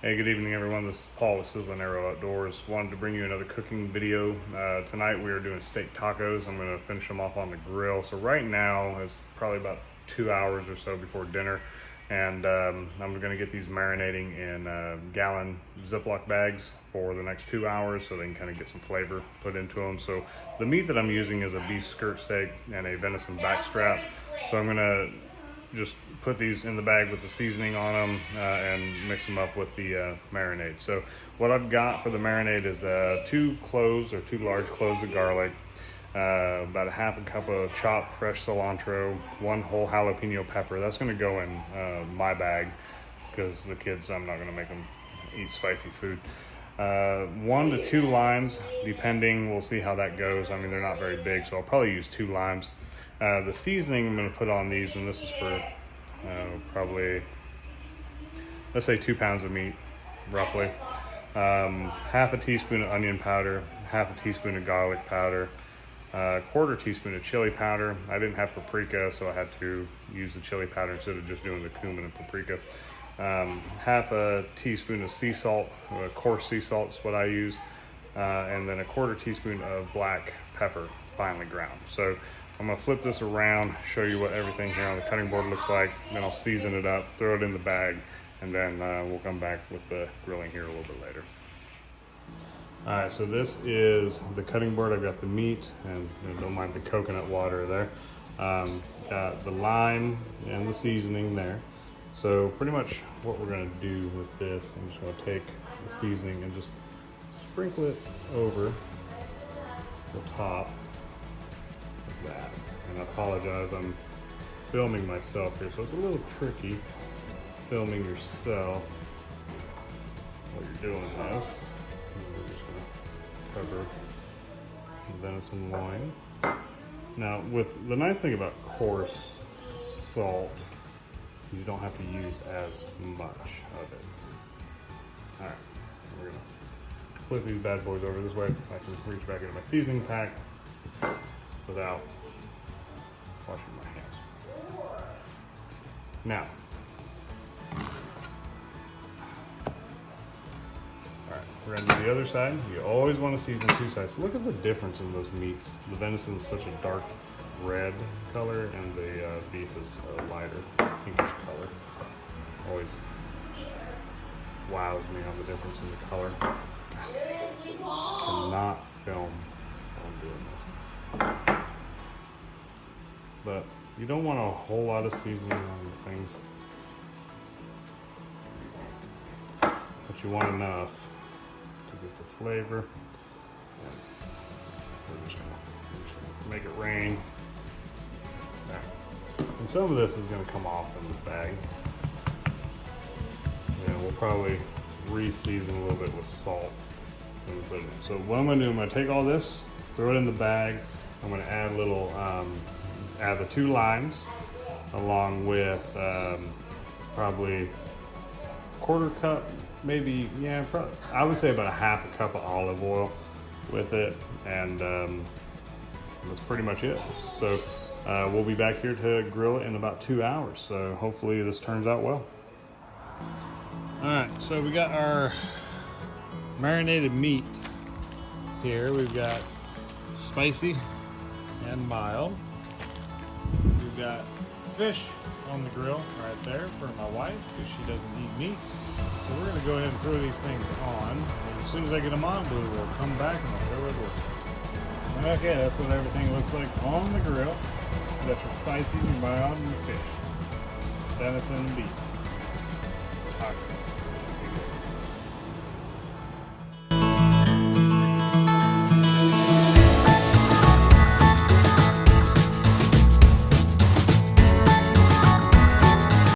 Hey, good evening everyone. This is Paul with Sizzling Arrow Outdoors. Wanted to bring you another cooking video. Tonight we are doing steak tacos. I'm going to finish them off on the grill. So right now it's probably about 2 hours or so before dinner. And I'm going to get these marinating in gallon Ziploc bags for the next 2 hours so they can kind of get some flavor put into them. So the meat that I'm using is a beef skirt steak and a venison backstrap. So I'm going to just put these in the bag with the seasoning on them and mix them up with the marinade. So what I've got for the marinade is 2 large cloves of garlic, about a half a cup of chopped fresh cilantro, 1 whole jalapeno pepper. That's going to go in my bag because the kids, I'm not going to make them eat spicy food. 1 to 2 limes, depending. We'll see how that goes. I mean, they're not very big, so I'll probably use 2 limes. The seasoning I'm going to put on these, and this is for probably, let's say 2 pounds of meat, roughly. Half a teaspoon of onion powder, half a teaspoon of garlic powder, 1/4 teaspoon of chili powder. I didn't have paprika, so I had to use the chili powder instead of just doing the cumin and paprika. Half a teaspoon of sea salt, coarse sea salt is what I use, and then 1/4 teaspoon of black pepper, finely ground. So I'm going to flip this around, show you what everything here on the cutting board looks like, then I'll season it up, throw it in the bag, and then we'll come back with the grilling here a little bit later. Alright, so this is the cutting board. I've got the meat, and don't mind the coconut water there. Got the lime and the seasoning there. So pretty much what we're going to do with this, I'm just going to take the seasoning and just sprinkle it over the top of that. And I apologize, I'm filming myself here, so it's a little tricky filming yourself while you're doing this. And we're just going to cover the venison loin. Now, with the nice thing about coarse salt, you don't have to use as much of it. Alright, we're going to flip these bad boys over this way. I can reach back into my seasoning pack without washing my hands. Now, alright, we're going to do the other side. You always want to season 2 sides. Look at the difference in those meats. The venison is such a dark red color, and the beef is a lighter pinkish color. Always wows me on the difference in the color. Cannot film while I'm doing this. But you don't want a whole lot of seasoning on these things, but you want enough to get the flavor. And we're just gonna make it rain. And some of this is going to come off in the bag. And we'll probably re-season a little bit with salt when we put it in. So what I'm going to do, I'm going to take all this, throw it in the bag. I'm going to add a little, add the 2 limes along with probably 1/4 cup, maybe, yeah, probably, I would say about a half a cup of olive oil with it. And that's pretty much it. So we'll be back here to grill it in about 2 hours. So hopefully this turns out well. Alright, so we got our marinated meat here. We've got spicy and mild. We've got fish on the grill right there for my wife because she doesn't eat meat. So we're going to go ahead and throw these things on. And as soon as I get them on, we'll come back and we'll show it. Okay, that's what everything looks like on the grill. That's your spicy, your mild, and your fish. Venison beef. Tacos.